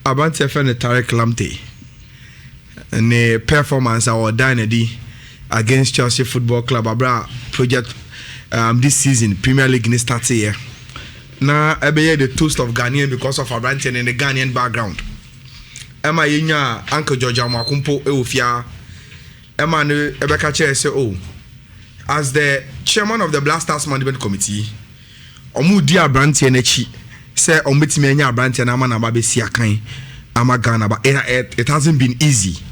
Abante friend Tarek Lamptey. Ne performance our Dynady against Chelsea Football Club abra project this season Premier League ni start here. Na ebe the toast of Ghanaian because of Abante in the Ghanaian background. Emma yenya Uncle George Amakumpo eofia. Emma ne Ebeka Chair say oh, as the chairman of the Black Stars Management Committee, omu di Abante nechi say ombetimi enya Abante na ama na ba besi akan ama Ghana but it hasn't been easy.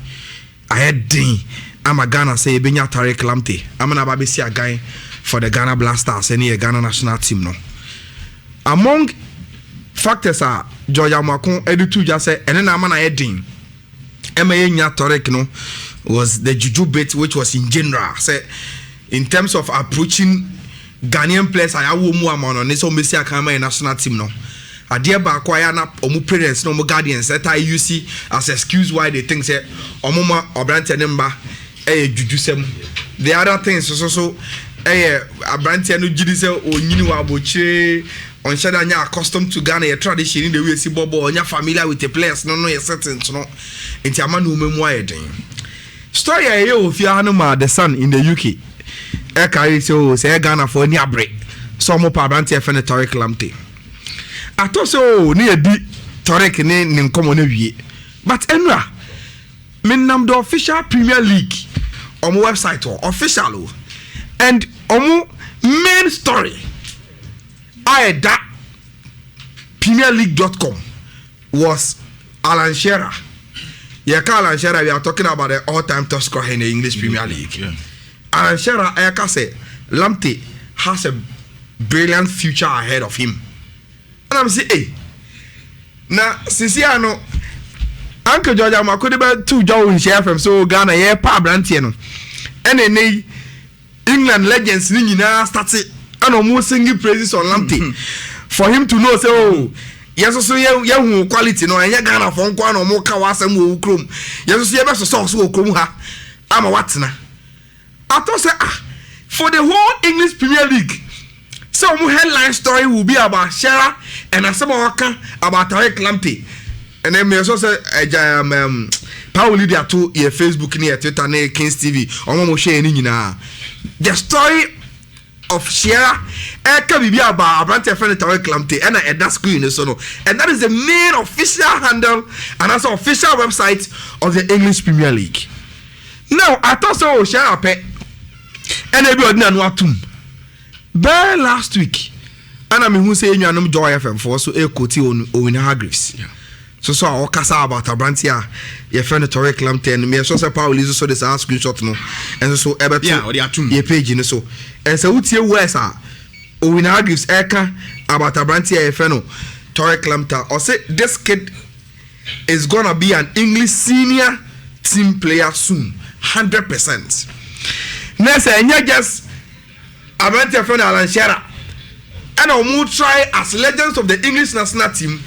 I had ding. I'm a Ghana say Benya Tarek Lamptey. I'm an ababesi a guy for the Ghana Black Stars and the Ghana national team no. Among factors are George Amakun Editu just say and then I'm an heading. Nya Tarek no was the juju bit which was in general. Say in terms of approaching Ghanaian players, I will move on this Messi Akama national team no. Adia ba kwaya na omu parents no omu guardians that I use as excuse why they think say omuma Abante nemba juju sem. The other things so Abante no jidi say onyini wa boche onshada nya accustomed to Ghana your tradition in the way si bobo onya familiar with the players no your settings no enti amanu umemu ayedin. Story aye ofia no ma the Sun in the UK e carry say Ghana for ni abre so omo pa Abante friend Tarek Lamptey. I thought so near di Tarek ne nkomo na wie. But enra menam the official Premier League on my website or official and on main story I that premierleague.com was Alan Shearer. Yeah, Alan Shearer, we are talking about the all-time top scorer in the English Premier League. Yeah. Alan Shearer, I can say Lamptey has a brilliant future ahead of him. And I'm saying, hey, now, Sisiano, Uncle George, I'm a could be 2 Joe in share from so Ghana, yeah, pa Brantiano. And then England legends, Nina started and almost singing praises on Lamptey for him to know, say, oh, yes, so young quality, no, and Ghana from Kwan or Mokawasam will chrome. Yes, so you best sauce will chrome her. I'm a Watsona. I thought, say, for the whole English Premier League. So my headline story will be about Shearer and some about Tarek Lamptey. And then me also say Paul Lydia to your Facebook near Twitter near Kings TV. Omo share ni nyina. The story of Shearer can be about Abante friend Tarek Lamptey and at that screen so no. And that is the main official handle and also official website of the English Premier League. Now I thought so Shearer pe and everybody know atum. By last week, and I mean, who say you are no Joy FM for so a quote on Owen Hargreaves. Yeah. So I kasa about Abante your friend Tarek Lamptey and me so say Paul is so this screenshot no, and so ebe your page in so, and so what's your words are Owen Hargreaves eka about Abante your friend Tarek Lamptey or say this kid is gonna be an English senior team player soon, 100%. Next, and you just Abante friend Alan Shearer and Omu try as legends of the English national team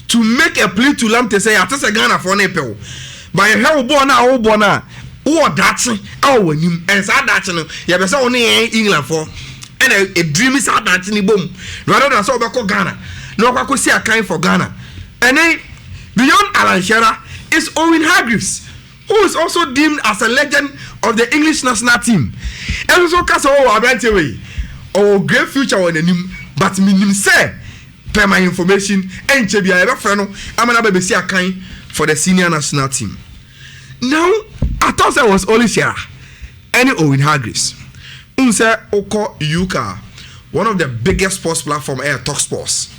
to make a plea to Lamptey say I just a Ghana for Nepal. But you have born who that's when him and sad that you have only England for and a dream is out that in boom rather than so back Ghana. No I could see a kind for Ghana. And then beyond Alan Shearer is Owen Hargreaves, who is also deemed as a legend of the English national team. And so cast Abante way. Oh, great future on the name, but minim say per my information and Chebia ever friend. I'm an BBC kind for the senior national team. Now I thought that was only Shearer and Owen Hargreaves. Unse Oko Yuka, one of the biggest sports platform air Talk Sports.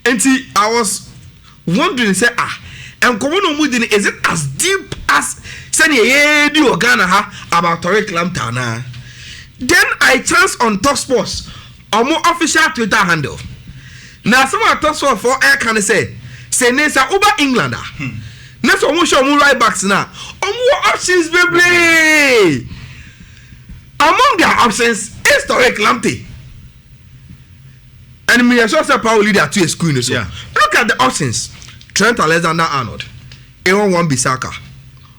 And see, I was wondering, say and Komono is it as deep as Sani do Ghana about Tarek Lamptey na? Then I chanced on Talk Sports, our more official Twitter handle. Now some of Talk Sports for air can say Nesa Uber Englander. Next one show more right backs now. More options, baby. Among their options is Tarek Lamptey. And me as well say Paul leader to a screen so. Yeah. Look at the options. Trent Alexander-Arnold, Aaron Wan-Bissaka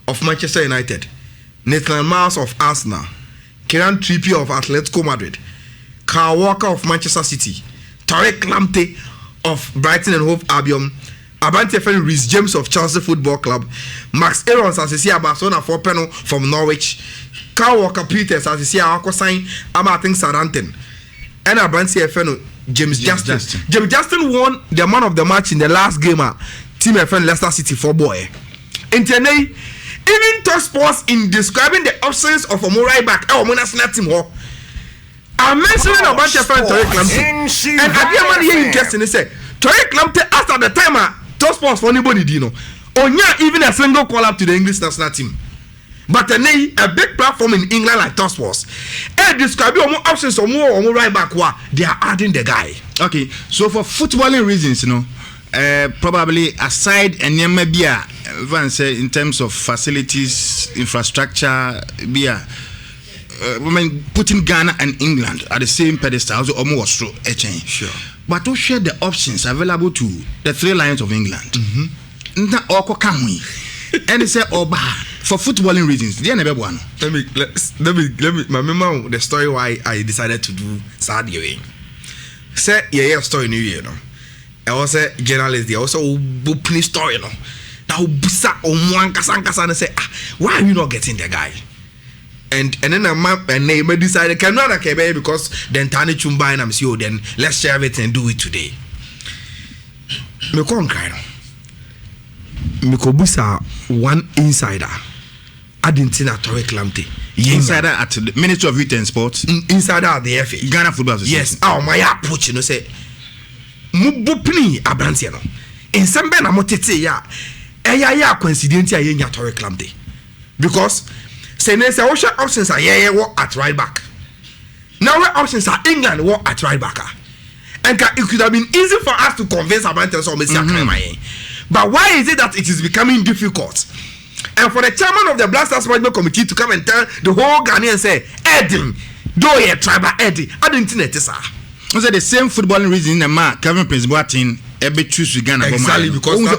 of Manchester United, Nathan Miles of Arsenal, Kieran Trippier of Atletico Madrid, Kyle Walker of Manchester City, Tarek Lamptey of Brighton and Hove Albion, Abante friend Reece James of Chelsea Football Club, Max Aarons as see Barcelona for penal from Norwich, Carl Walker Peters as see Aqua sign about things Southampton, and Abante friend James Justin. James Justin won the man of the match in the last game. Team friend Leicester City for boy. Internet, even Talk Sports in describing the absence of a right back, our national team. I'm mentioning about your friend Tariq Lamptey, and I didn't want to hear interesting. They say Tariq Lamptey after the time. Top sports for anybody, you know. Onya even a single call up to the English national team. But a big platform in England like Top Sports. And describe more options or more right back where they are adding the guy. Okay, so for footballing reasons, you know, probably aside and maybe in terms of facilities, infrastructure, putting Ghana and England at the same pedestal, also almost true a change. Sure. But to share the options available to the three lions of England. And they say, for footballing reasons, let me remember the story why I decided to do Sadio. Say, yeah, story new year, no. I was a journalist, they also open story, no. Now, Busa on one Kasan say, why are you not getting the guy? And then a map and name decided cannot okay because then Tani Chumba and I'm sure then let's share everything and do it today. Me kon kai no. Me ko busa one insider. Adentina Tariq Lamptey. Insider at the Ministry of Youth and Sports. Insider at the FA. Ghana Football Association. Yes. Oh my approach you know say mubupni abrantie no. In sembe na motete ya. Ya coincidence ya nya Tariq Lamptey. Because say what options are what at right back. Now what options are England what at right back. And it could have been easy for us to convince Abrantes or Mr. But why is it that it is becoming difficult? And for the chairman of the Black Stars Management Committee to come and tell the whole Ghanaian say, Eddie, do you try by Eddie? I didn't think it is the same footballing reason the man Kevin Prince Boateng ever choose to Ghana. Exactly, because more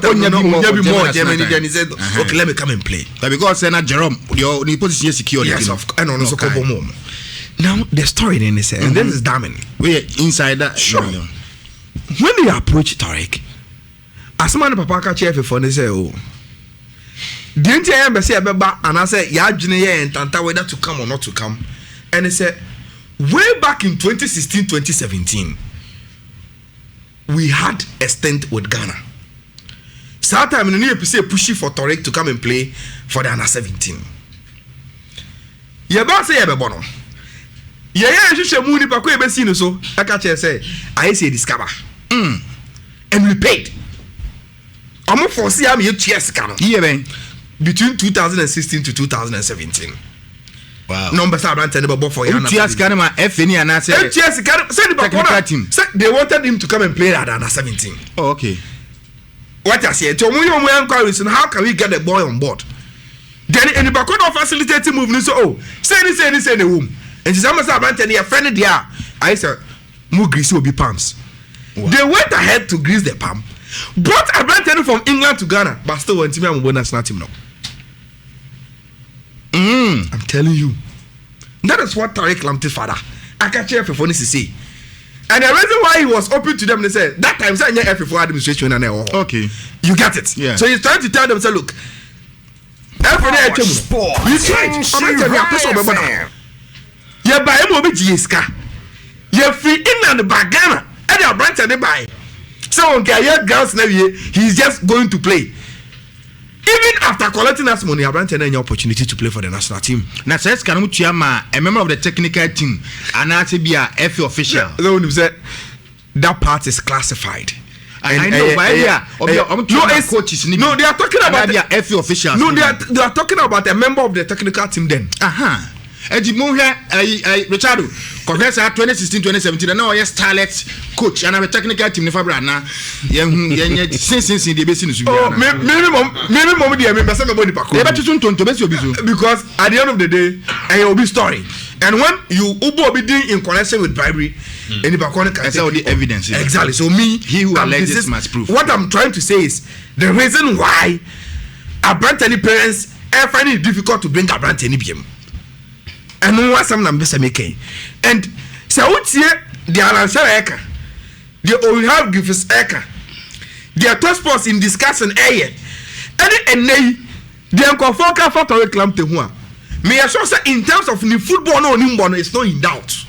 Germany than he said, okay, let me come and play. But because Senator Jerome, your position is secure. Yes, of course. And also more. Now the story then is and then is damning. We are inside sure. When they approach Tariq, as man papa ka chef for they say, oh, didn't you ever say about and I say ya junior and tanta whether to come or not to come, and they said way back in 2016-2017. We had a stint with Ghana. Sometime in the near pushing for Tariq to come and play for the under 17. You about say you bono. Yeah, you should move the Paco Besino so I catch say I say discover. And we paid. I'm for see I'm your chess canon. Yeah, between 2016 to 2017. Wow. Numbers are running about for you. MTS Canada, FNE, and I said, MTS Canada, said the team. They wanted him to come and play at under 17. Oh, okay. What I said, to me, inquiries, and how can we get the boy on board? Then in the back of facilitating movement, so, oh, say this in the room. And she's almost about to a friend there. I said, more grease will be pumps. Wow. They went ahead to grease the pump, brought a brand from England to Ghana, but still went to me and bonus not him now. I'm telling you. That is what Tariq Lamptey father. I can't share for to say. And the reason why he was open to them, they said that time saying for administration and okay. You get it. Yeah. So he's trying to tell them, say, look, he's right. You buy him over GSK. You free England by Ghana. And your branch and they buy. So on Gaya girls now he's just going to play. Even after collecting us money, I brought any opportunity to play for the national team. Now, says Kanamuchiyama, a member of the technical team, and I be a FA official. No, said that part is classified. I know, coaches. No, they are talking about the FA officials. No, they are talking about a member of the technical team. Then, Richardo, Congress 2016-2017, and now starlet coach and I'm a technical team. Since the business, minimum, because at the end of the day, it will be story. And when you Ubo be doing in connection with bribery, and that's all the evidence. Exactly. So me, he who alleges must prove. What I'm trying to say is the reason why Abrantani parents find it difficult to bring Abrantani BM. And no one some numbers making. And so what's here? The Alan Eka, the Oihab Griffiths Eka, their top sports in discussion any the uncle Foka factory clamp to one. Me assure say in terms of the football no nimbo it's not in doubt.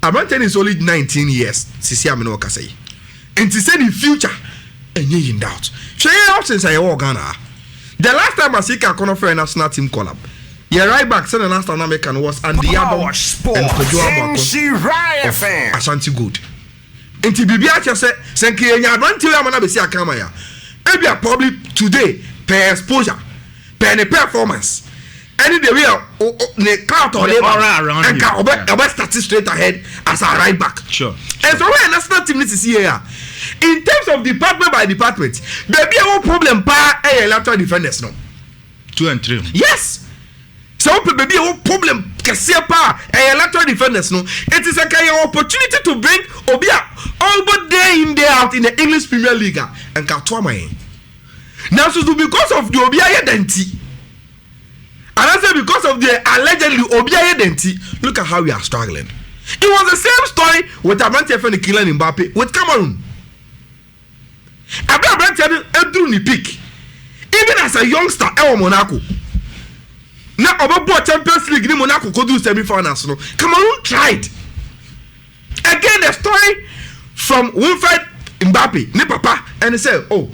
Abanten is only 19 years. Sisi amino kasei. And to say the future and in doubt. Shey out since I walk Ghana. The last time I see a corner national team collab. Yeah, right back. Send the last time American was and the other and Kojoa Bako. Ashanti Good. Inti Bibiacha said, Senki and Yabanti Amana Besia Kamaya. Maybe probably today, per exposure, per performance. Any the real the clout or around and can start straight ahead as a right back. Sure. And so when national team needs to see here. In terms of department by department, there be a problem pa lateral defenders no. 2 and 3. Yes. So maybe a problem kese pa lateral defenders no. It is a kind of opportunity to bring Obia all but day in day out in the English Premier League and Katwama. Now so because of the Obia identity. And I say because of the allegedly Obia identity, look at how we are struggling. It was the same story with Abrante and Kylian Mbappe with Cameroon. Abrante drew the peak. Even as a youngster, Monaco. Now about Champions League, Monaco could do semi-finals. No, Cameroon tried. Again, the story from Wilfred Mbappe, ne papa, and he said, "Oh,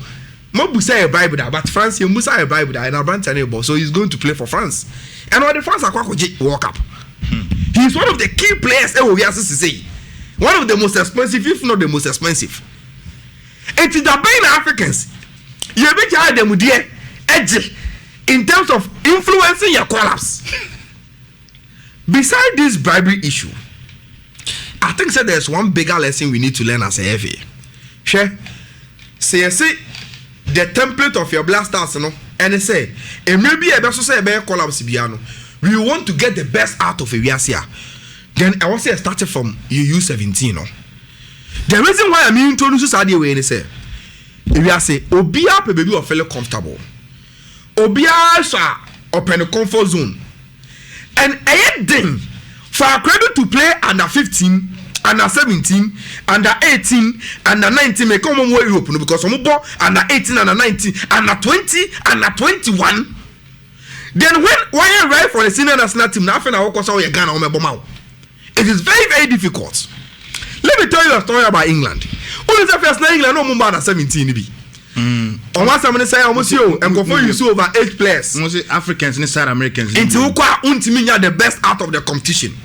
Mobusa a Bible that, but France, you Musa a Bible that, and Abrante neighbor, so he's going to play for France." And all the France are quite walk up. He's one of the key players. We have to say, one of the most expensive, if not the most expensive. It is the being Africans. You be charged them with the edge in terms of influencing your collapse. Beside this bribery issue, I think that there's one bigger lesson we need to learn as a FA. Sure. Say the template of your blasters, no, and they say, and maybe a best say a collapse piano. We want to get the best out of a year. Then I want to say started from EU17, no. The reason why I'm introducing Sadio way is say, if you say Obia pe baby or feel comfortable, Obia sha open the comfort zone, and anything for a credit to play under 15, under 17, under 18, under 19 may come on more Europe because some more under 18, under 19, under 20, under 21. Then when you arrive for the senior national team, now I walk out your Ghana or Mebomau. It is very, very difficult. Let me tell you a story about England. Who is the first England? No more than 17. On one side, say almost you and go for you so over 8 players. Most Africans and South Americans. Until the best out of the competition.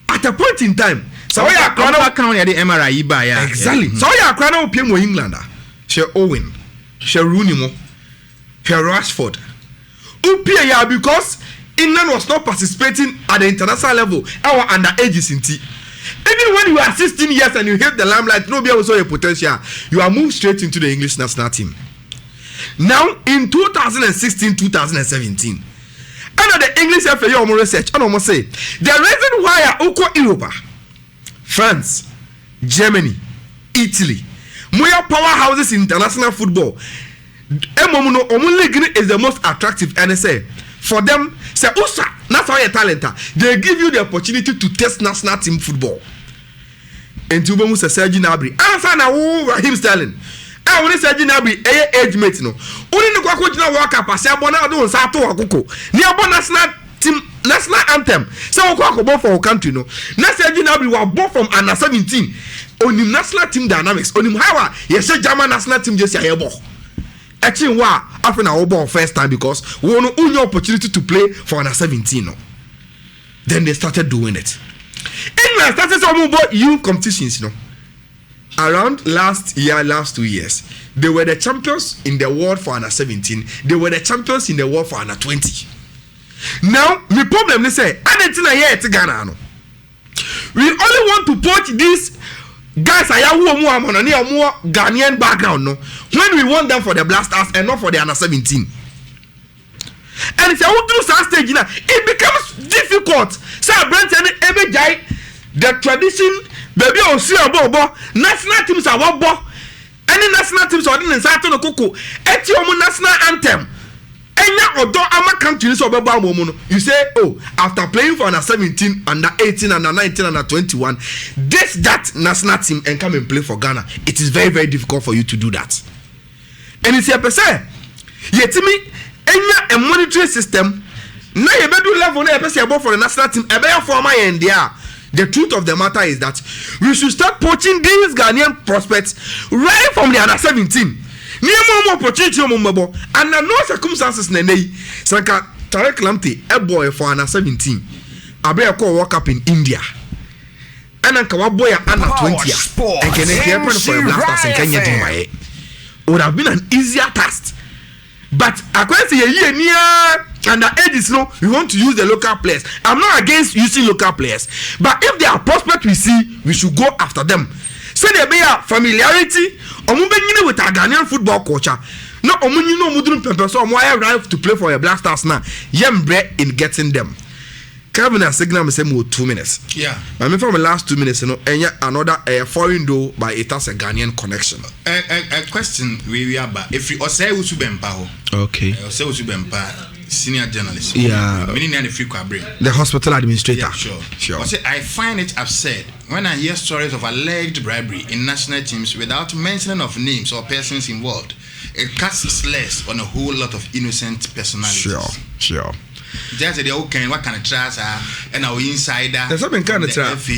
At a point in time, so we are crown the MRI by exactly. So we are crown PM with England. She Owen, she Rooney Mo, she Rashford. Upia because England was not participating at the international level. Our underages in T. Even when you are 16 years and you hit the limelight, nobody also your potential. You are moved straight into the English national team. Now in 2016, 2017, under the English FA research, I almost say the reason why Uko Europa, France, Germany, Italy, more powerhouses in international football. League is the most attractive, and I say for them, say Usa, that's how you're talented. They give you the opportunity to test national team football. And to be Serge Gnabry, answer now, Raheem Sterling. I want to say Gnabry, age mate no. Only the coach now walk up. I say Bona do Sato Akuko. Near national team, national anthem. So we go both for our country no. Now Serge Gnabry was born from under 17. On the national team dynamics, on him how you say German national team just here. Actually, why after our ball first time because we want only opportunity to play for under 17. No. Then they started doing it. England started some more youth competitions, you know. Around last 2 years, they were the champions in the world for under 17. They were the champions in the world for under 20. Now, the problem is say, Argentina here at Ghana. No. We only want to poach these guys are more Ghanaian background, no. When we want them for the Blasters and not for the under 17. And if you want to start stage now, it becomes difficult. So Brent and every guy, the tradition, baby, or see about national teams are what any national teams are in Saturn Coco, at your national anthem. enya odo ama country so obeba mo no you say oh after playing for under 17 under 18 under 19 under 21 this that national team and come and play for Ghana, it is very very difficult for you to do that. And it's a person yetimi enya a monitoring system na ye bedu level na person about for the national team e be former and there. The truth of the matter is that we should start poaching these Ghanaian prospects right from the under 17. More opportunity mo and no circumstances na nei sanka Tariq Lamptey a boy for under 17 abe ko World Cup in India and anka wa boy under 20 and can happen for a Blasters in Kenya din would have been an easier task, but according to year near and the ages no we want to use the local players. I'm not against using local players, but if they are prospects we see, we should go after them. So there be a familiarity with a Ghanaian football culture. No mudun pempe so arrive to play for a Blasters now. Yembre in getting them. Kevin has signal me say more 2 minutes. Yeah. I mean for the last 2 minutes, you know, and another foreign door by it has a Ghanaian connection. A question we are about if we say Usubempa. Okay. Say Usubempa. Senior journalist. Yeah. The hospital administrator. Yeah, sure. I find it absurd when I hear stories of alleged bribery in national teams without mentioning of names or persons involved. It casts less on a whole lot of innocent personalities. Sure. Just the okay, what kind of trust and our insider. There's something kind of trust.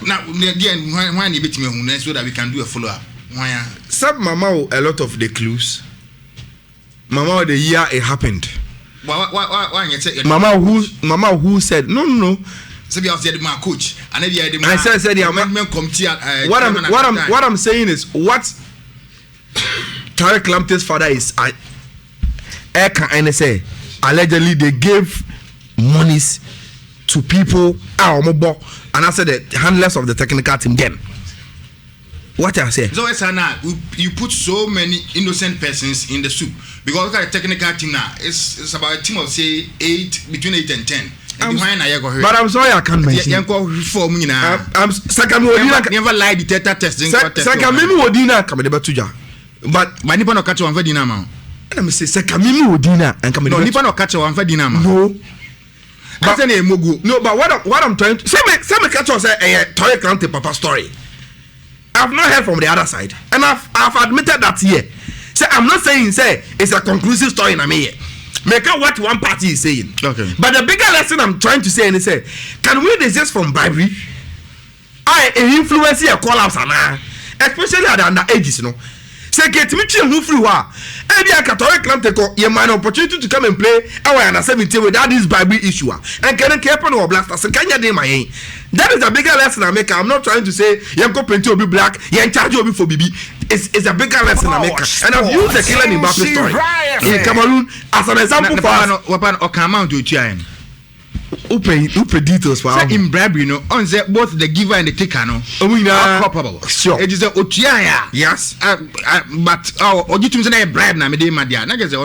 Now, again, why you bet me so that we can do a follow up? Why? Some mama a lot of the clues. Mama the year it happened. Mama who said no. So I said my coach and I said yeah. What I'm saying is what Tariq Lamptey's father is say allegedly they gave monies to people and I said the handlers of the technical team then. What I say? So now you put so many innocent persons in the soup because look at the technical team now. It's about a team of say between 8 and 10. But I'm sorry I can't mention. I'm never lie detector testing. Sakamimi Odina come the tuja. But my nipa no catch one for dinner man. Let me say Sakamimi Odina and come no nipa no catch one for dinner man. No. But what I'm trying to say me catch us a Tariq Lamptey papa story. I've not heard from the other side, and I've admitted that here. So I'm not saying it's a conclusive story in a me. Make out what one party is saying. Okay. But the bigger lesson I'm trying to say is can we desist from bribery? Influence here call outs and especially at the underages, you know. Say get me who free wa. And the Catholic Lamptey you man opportunity to come and play our under 17 without this bribery issue. And can happen or Blasters and can you name my that is a bigger lesson I make. I'm not trying to say Yanko Penti will be black, Yan charge will be for BB. It's a bigger lesson I make. And I've used the Kylian Mbappe story in Cameroon as an example for us. What can amount to China? Upe details for in bribery, no, on both the giver and the taker, no. Are culpable. Sure. It is a Ochiaya. Yes. But or you to say bribe na me dey madia. Na get no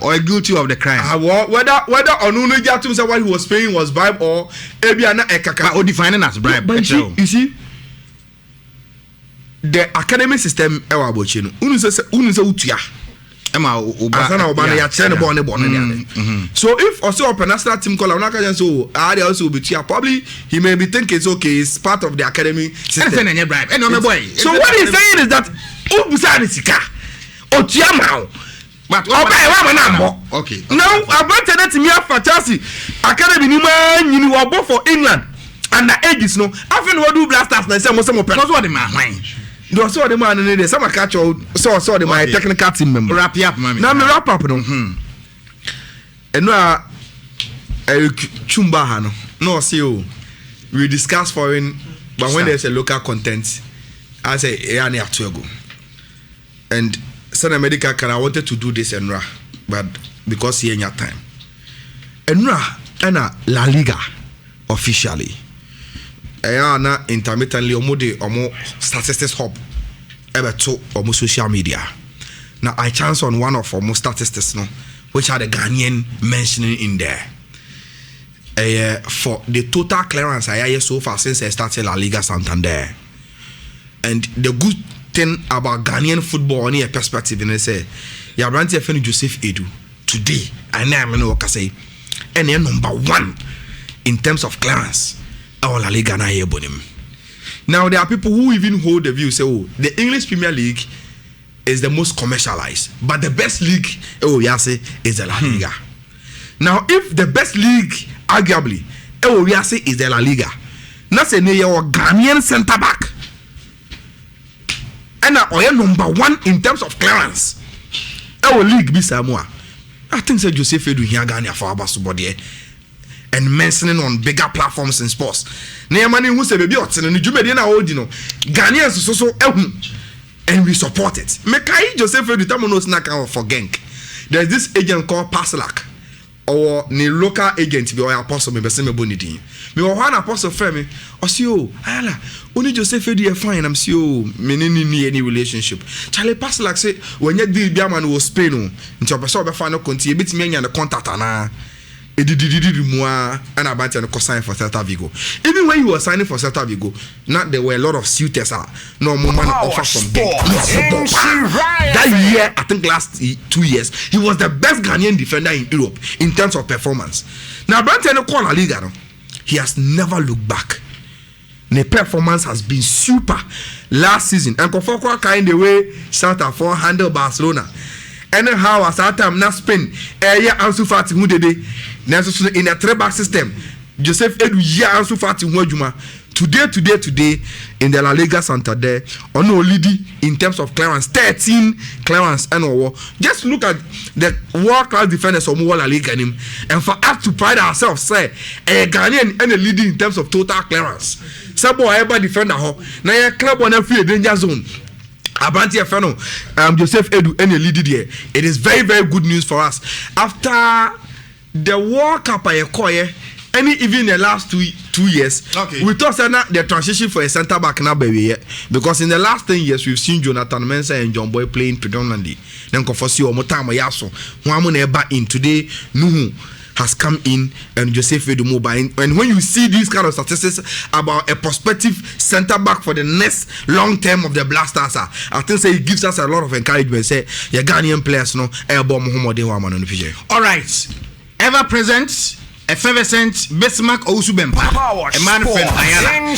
or guilty of the crime. Whether Onuno Jatum say what he was paying was bribe or Ebiana Ekaka or defining as bribe. But you see the academic system ewa bochi no. Unu say utua. So if also a national team call also be probably he may be thinking it's okay, it's part of the academy system. So what he's saying is that but okay. Now about that me for Chelsea academy ni man for England and the ages no after we do Blasters na say mo because what the man do so the man in there some catch so the my technical team member wrap up mami now me wrap up no and no chumba ha no say we discuss foreign but when there's a local content I say any atuego and Sana Medical can I wanted to do this enra but because he ain't time enra and La Liga officially na intermittently omo statistics hub ever to omo social media. Now I chance on one of omo statistics no, which are the Ghanaian mentioning in there. For the total clearance I hear so far since I started La Liga Santander. And the good thing about Ghanaian football on a perspective, and I say, Yabranti Feni Joseph Edu, today I know what I say and number 1 in terms of clearance our La Liga na here bonim. Now there are people who even hold the view say the English Premier League is the most commercialized, but the best league is the La Liga. Now if the best league arguably is the La Liga, na say ne your Ghanaian centre back and number 1 in terms of clearance our league be Samoa. I think say Joseph Edu here Ghana for Abasubodie and mentioning on bigger platforms in sports. Neymani who say baby otin ni djumedi na hold no Ghanaians so and we support it. Mekai Joseph Edu tamono snack for Genk. There's this agent called Paslak or the local agent be or apostle me be say me bonidi. Me one apostle friend me o see ala only Joseph Edu e fine am see me ni any relationship. Charlie Paslak say when you deal bia man was Spain o nti obeso be fa no konti e bitimi anya the contact ana edidididi mua and about to sign for Celta Vigo. Even when you were signing for Celta Vigo, there were a lot of suitors. No more money offered from Genk. That year, I think last 2 years, he was the best Ghanaian defender in Europe in terms of performance. Now, Branton La Liga, he has never looked back. The performance has been super last season. And Kofokwa kind of way Celta for handle Barcelona. Anyhow, as that time, not Spain, Ansu Fati who did it in a 3-back system. Joseph Edu Ansu Fati Wajuma. Today in the La Liga Santander, on leading in terms of clearance, 13 clearance and over. Just look at the world-class defenders of La Liga and for us to pride ourselves, say a Ghanaian and a leading in terms of total clearance. Sabo ever defender now your club on a free danger zone. Abanti Efeno, Joseph Edu and leading there. It is very, very good news for us. After the World Cup and even in the last two years, we thought that the transition for a centre back now baby, because in the last 10 years we've seen Jonathan Mensah and John Boy playing predominantly. Then Kofosi or Motama Yaso, Wamune in today, Nuhu has come in and Joseph Edu mobile. And when you see these kind of statistics about a prospective centre back for the next long term of the Black Stars, I think it gives us a lot of encouragement. Say your Ghanaian players no all right, ever present effervescent Bismarck Ousubempa, a man friend Ayala.